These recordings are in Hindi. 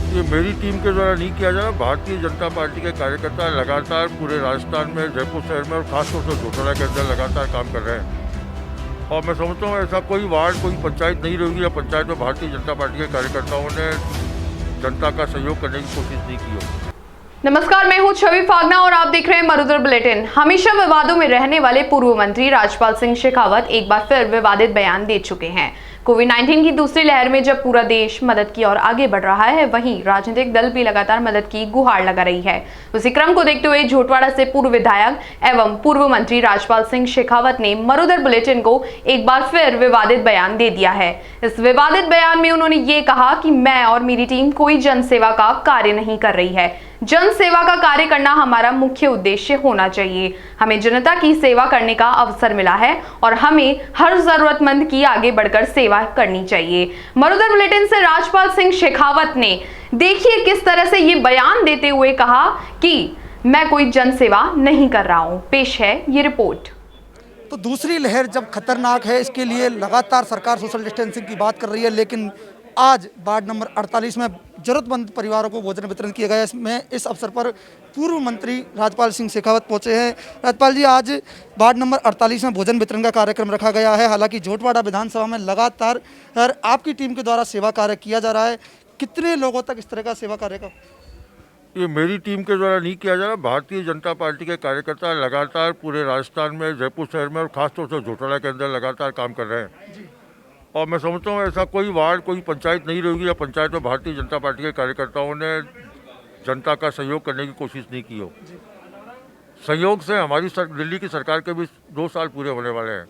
ये मेरी टीम के द्वारा नहीं किया जा रहा। भारतीय जनता पार्टी के कार्यकर्ता लगातार पूरे राजस्थान में, जयपुर शहर में और खासतौर से जोटड़ा के अंदर लगातार काम कर रहे हैं। और मैं समझता हूँ ऐसा कोई वार्ड, कोई पंचायत नहीं रहेगी या पंचायत में भारतीय जनता पार्टी के कार्यकर्ताओं ने जनता का सहयोग करने की कोशिश नहीं की हो। नमस्कार, मैं हूं छवि फागना और आप देख रहे हैं मरुधर बुलेटिन। हमेशा विवादों में रहने वाले पूर्व मंत्री राजपाल सिंह शेखावत एक बार फिर विवादित बयान दे चुके हैं। कोविड-19 की दूसरी लहर में जब पूरा देश मदद की ओर आगे बढ़ रहा है, वहीं राजनीतिक दल भी लगातार मदद की गुहार लगा रही है। उसी क्रम को देखते हुए झोटवाड़ा से पूर्व विधायक एवं पूर्व मंत्री राजपाल सिंह शेखावत ने मरुधर बुलेटिन को एक बार फिर विवादित बयान दे दिया है। इस विवादित बयान में उन्होंने ये कहा कि मैं और मेरी टीम कोई जनसेवा का कार्य नहीं कर रही है। जन सेवा का कार्य करना हमारा मुख्य उद्देश्य होना चाहिए। हमें जनता की सेवा करने का अवसर मिला है और हमें हर जरूरतमंद की आगे बढ़कर सेवा करनी चाहिए। मरुधर बुलेटिन से राजपाल सिंह शेखावत ने देखिए किस तरह से ये बयान देते हुए कहा कि मैं कोई जन सेवा नहीं कर रहा हूं। पेश है ये रिपोर्ट। तो दूसरी लहर जब खतरनाक है, इसके लिए लगातार सरकार सोशल डिस्टेंसिंग की बात कर रही है, लेकिन आज वार्ड नंबर 48 में जरूरतमंद परिवारों को भोजन वितरण किया गया। इसमें इस अवसर पर पूर्व मंत्री राजपाल सिंह शेखावत पहुंचे हैं। राजपाल जी, आज वार्ड नंबर 48 में भोजन वितरण का कार्यक्रम रखा गया है। हालांकि झोटवाड़ा विधानसभा में लगातार आपकी टीम के द्वारा सेवा कार्य किया जा रहा है। कितने लोगों तक इस तरह का सेवा कार्य का? ये मेरी टीम के द्वारा नहीं किया जा रहा। भारतीय जनता पार्टी के कार्यकर्ता लगातार पूरे राजस्थान में, जयपुर शहर में और खासतौर से जोटड़ा के अंदर लगातार काम कर रहे हैं। और मैं समझता हूँ ऐसा कोई वार्ड, कोई पंचायत नहीं रहेगी या पंचायत में भारतीय जनता पार्टी के कार्यकर्ताओं ने जनता का सहयोग करने की कोशिश नहीं की हो। सहयोग से हमारी दिल्ली की सरकार के भी 2 साल पूरे होने वाले हैं।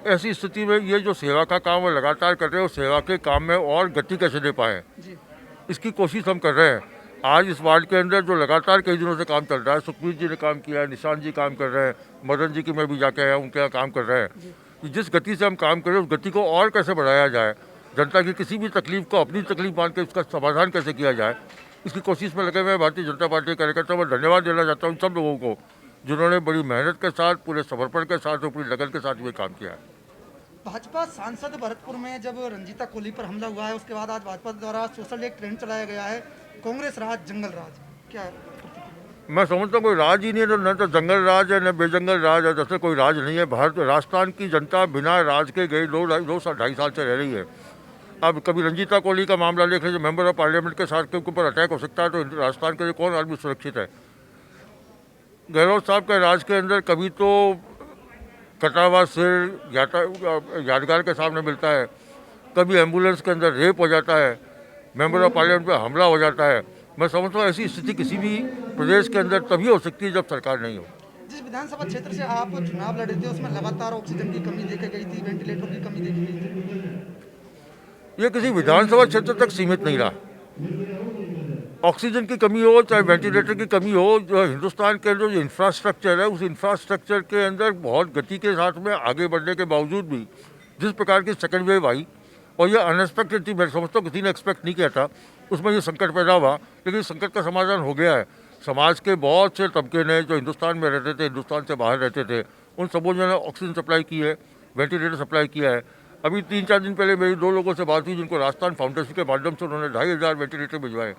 ऐसी स्थिति में ये जो सेवा का काम वो लगातार कर रहे हैं, सेवा के काम में और गति कैसे दे पाए, इसकी कोशिश हम कर रहे हैं। आज इस वार्ड के अंदर जो लगातार कई दिनों से काम चल रहा है, सुखबीर जी ने काम किया है, निशान जी काम कर रहे हैं, मदन जी की मैं भी जाके आया, उनके यहाँ काम कर रहे हैं। जिस गति से हम काम करें उस गति को और कैसे बढ़ाया जाए, जनता की किसी भी तकलीफ को अपनी तकलीफ मान के उसका समाधान कैसे किया जाए, इसकी कोशिश में लगे हुए भारतीय जनता पार्टी के कार्यकर्ताओं में धन्यवाद देना चाहता हूँ सब लोगों को, जिन्होंने बड़ी मेहनत के साथ, पूरे समर्पण के साथ और पूरी लगन के साथ ये काम किया है। भाजपा सांसद भरतपुर में जब रंजीता कोहली पर हमला हुआ है, उसके बाद आज भाजपा द्वारा सोशल एक ट्रेंड चलाया गया है, कांग्रेस राज जंगल राज, क्या है? मैं समझता हूँ कोई राज ही नहीं है, तो न तो जंगल राज है न बेजंगल राज है, जैसे कोई राज नहीं है। भारत राजस्थान की जनता बिना राज के गई 2-2.5 साल से रह रही है। अब कभी रंजीता कोहली का मामला देख लीजिए, मेंबर ऑफ पार्लियामेंट के साथ के ऊपर अटैक हो सकता है, तो राजस्थान के लिए कौन आदमी सुरक्षित है? गहलोत साहब के राज के अंदर कभी तो कटा हुआ सिर यादगार के सामने मिलता है, कभी एम्बुलेंस के अंदर रेप हो जाता है, मेंबर ऑफ पार्लियामेंट पे हमला हो जाता है। मैं समझता हूँ ऐसी स्थिति किसी भी प्रदेश के अंदर तभी हो सकती है जब सरकार नहीं हो। जिस विधानसभा क्षेत्र से आप चुनाव लड़े थे, उसमें लगातार ऑक्सीजन की कमी देखी गई थी, वेंटिलेटर की कमी देखी गई थी। ये किसी विधानसभा क्षेत्र तक सीमित नहीं रहा। ऑक्सीजन की कमी हो चाहे वेंटिलेटर की कमी हो, जो हिंदुस्तान के जो इंफ्रास्ट्रक्चर है, उस इंफ्रास्ट्रक्चर के अंदर बहुत गति के साथ में आगे बढ़ने के बावजूद भी जिस प्रकार की सेकेंड वेव आई और ये अनएक्सपेक्टेड थी, मैं समझता हूँ किसी ने एक्सपेक्ट नहीं किया था, उसमें ये संकट पैदा हुआ, लेकिन संकट का समाधान हो गया है। समाज के बहुत से तबके ने जो हिंदुस्तान में रहते थे, हिंदुस्तान से बाहर रहते थे, उन सबों ने ऑक्सीजन सप्लाई की है, वेंटिलेटर सप्लाई किया है। अभी 3-4 दिन पहले मेरी 2 लोगों से बात हुई जिनको राजस्थान फाउंडेशन के माध्यम से उन्होंने 2,500 वेंटिलेटर भिजवाए,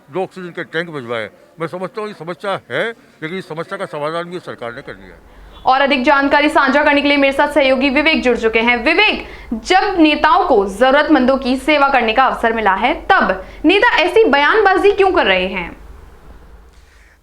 2 ऑक्सीजन के टैंक भिजवाए। मैं समझता हूँ ये समस्या है, लेकिन इस समस्या का समाधान भी सरकार ने कर दिया है। और अधिक जानकारी साझा करने के लिए मेरे साथ सहयोगी विवेक जुड़ चुके हैं। विवेक, जब नेताओं को जरूरतमंदों की सेवा करने का अवसर मिला है, तब नेता ऐसी बयानबाजी क्यों कर रहे हैं?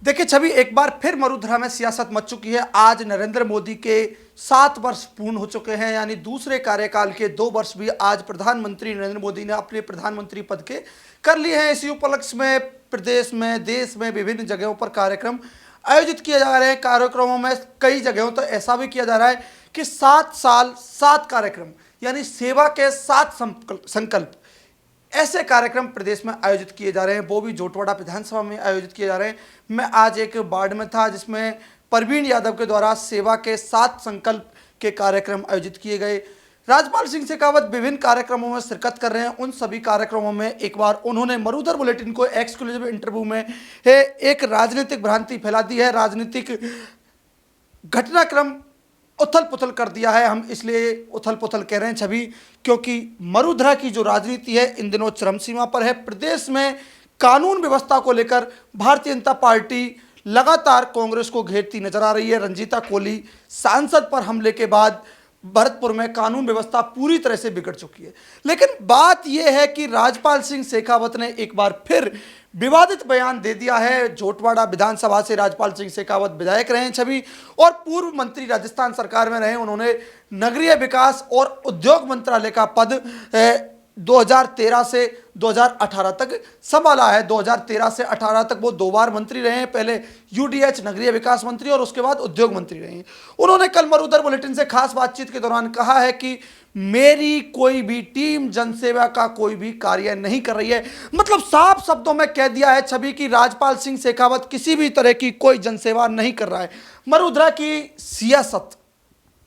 देखिए छवि, एक बार फिर मरुधरा में सियासत मच चुकी है। आज नरेंद्र मोदी के 7 वर्ष पूर्ण हो चुके हैं, यानी दूसरे कार्यकाल के 2 वर्ष भी आज प्रधानमंत्री नरेंद्र मोदी ने अपने प्रधानमंत्री पद के कर लिए हैं। इसी उपलक्ष्य में प्रदेश में, देश में विभिन्न जगहों पर कार्यक्रम आयोजित किए जा रहे हैं। कार्यक्रमों में कई जगहों तो ऐसा भी किया जा रहा है कि 7 साल 7 कार्यक्रम, यानी सेवा के 7 संकल्प, ऐसे कार्यक्रम प्रदेश में आयोजित किए जा रहे हैं। वो भी झोटवाड़ा विधानसभा में आयोजित किए जा रहे हैं। मैं आज एक वार्ड में था जिसमें प्रवीण यादव के द्वारा सेवा के 7 संकल्प के कार्यक्रम आयोजित किए गए। राजपाल सिंह शेखावत विभिन्न कार्यक्रमों में शिरकत कर रहे हैं। उन सभी कार्यक्रमों में एक बार उन्होंने मरुधर बुलेटिन को एक्सक्लूसिव इंटरव्यू में एक राजनीतिक भ्रांति फैला दी है। राजनीतिक घटनाक्रम उथल पुथल कर दिया है। हम इसलिए उथल पुथल कह रहे हैं छवि, क्योंकि मरुधरा की जो राजनीति है इन दिनों चरम सीमा पर है। प्रदेश में कानून व्यवस्था को लेकर भारतीय जनता पार्टी लगातार कांग्रेस को घेरती नजर आ रही है। रंजीता कोली सांसद पर हमले के बाद भरतपुर में कानून व्यवस्था पूरी तरह से बिगड़ चुकी है। लेकिन बात यह है कि राजपाल सिंह शेखावत ने एक बार फिर विवादित बयान दे दिया है। जोटवाड़ा विधानसभा से राजपाल सिंह शेखावत विधायक रहे हैं छवि, और पूर्व मंत्री राजस्थान सरकार में रहे। उन्होंने नगरीय विकास और उद्योग मंत्रालय का पद 2013 से 2018 तक संभाला है। 2013 से 18 तक वो 2 बार मंत्री रहे हैं, पहले यूडीएच नगरीय विकास मंत्री और उसके बाद उद्योग मंत्री रहे हैं। उन्होंने कल मरुधर बुलेटिन से खास बातचीत के दौरान कहा है कि मेरी कोई भी टीम जनसेवा का कोई भी कार्य नहीं कर रही है। मतलब साफ शब्दों में कह दिया है छवि कि राजपाल सिंह शेखावत किसी भी तरह की कोई जनसेवा नहीं कर रहा है। मरुधरा की सियासत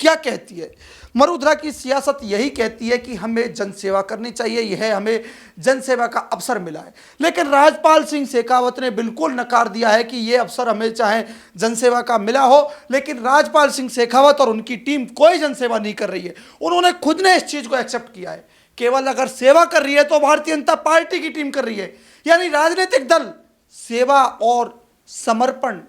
क्या कहती है? मरुधरा की सियासत यही कहती है कि हमें जनसेवा करनी चाहिए, यह हमें जनसेवा का अवसर मिला है। लेकिन राजपाल सिंह शेखावत ने बिल्कुल नकार दिया है कि यह अवसर हमें चाहे जनसेवा का मिला हो, लेकिन राजपाल सिंह शेखावत और उनकी टीम कोई जनसेवा नहीं कर रही है। उन्होंने खुद ने इस चीज को एक्सेप्ट किया है। केवल अगर सेवा कर रही है तो भारतीय जनता पार्टी की टीम कर रही है, यानी राजनीतिक दल सेवा और समर्पण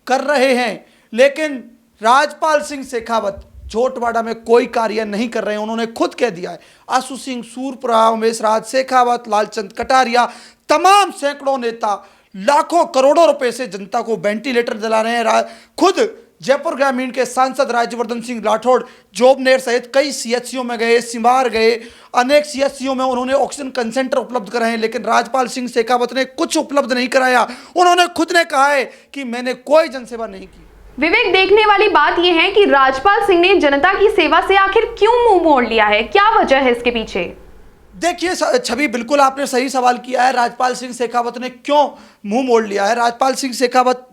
कर रहे हैं, लेकिन राजपाल सिंह शेखावत जोटवाड़ा में कोई कार्य नहीं कर रहे हैं। उन्होंने खुद कह दिया है। आशु सिंह सूरपुरा, उमेश राज शेखावत, लालचंद कटारिया, तमाम सैकड़ों नेता लाखों करोड़ों रुपए से जनता को वेंटिलेटर दिला रहे हैं। खुद जयपुर ग्रामीण के सांसद राज्यवर्धन सिंह राठौड़ जोबनेर सहित कई सीएचसीओ में गए, सिमार गए, अनेक सीएचसीओ में उन्होंने ऑक्सीजन कंसेंट्रेटर उपलब्ध कराए हैं, लेकिन राजपाल सिंह शेखावत ने कुछ उपलब्ध नहीं कराया। उन्होंने खुद ने कहा है कि मैंने कोई जनसेवा नहीं की। विवेक, देखने वाली बात यह है कि राजपाल सिंह ने जनता की सेवा से आखिर क्यों मुंह मोड़ लिया है? क्या वजह है इसके पीछे? देखिए छवि, बिल्कुल आपने सही सवाल किया है। राजपाल सिंह शेखावत ने क्यों मुंह मोड़ लिया है? राजपाल सिंह शेखावत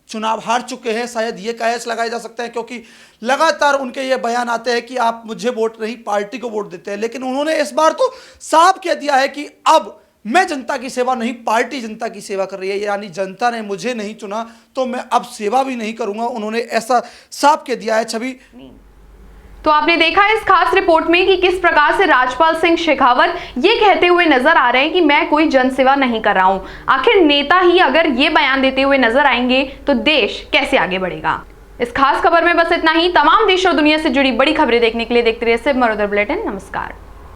चुनाव हार चुके हैं, शायद ये कयास लगाया जा सकता है, क्योंकि लगातार उनके ये बयान आते हैं कि आप मुझे वोट नहीं पार्टी को वोट देते हैं। लेकिन उन्होंने इस बार तो साफ कह दिया है कि अब मैं जनता की सेवा नहीं, पार्टी जनता की सेवा कर रही है, यानी जनता ने मुझे नहीं चुना तो मैं अब सेवा भी नहीं करूंगा। उन्होंने ऐसा साफ कह दिया है छवि। तो आपने देखा इस खास रिपोर्ट में कि किस प्रकार से राजपाल सिंह शेखावत ये कहते हुए नजर आ रहे हैं कि मैं कोई जनसेवा नहीं कर रहा हूं। आखिर नेता ही अगर ये बयान देते हुए नजर आएंगे तो देश कैसे आगे बढ़ेगा? इस खास खबर में बस इतना ही। तमाम देश और दुनिया से जुड़ी बड़ी खबरें देखने के लिए देखते रहिए सिर्फ मरुधर बुलेटिन। नमस्कार।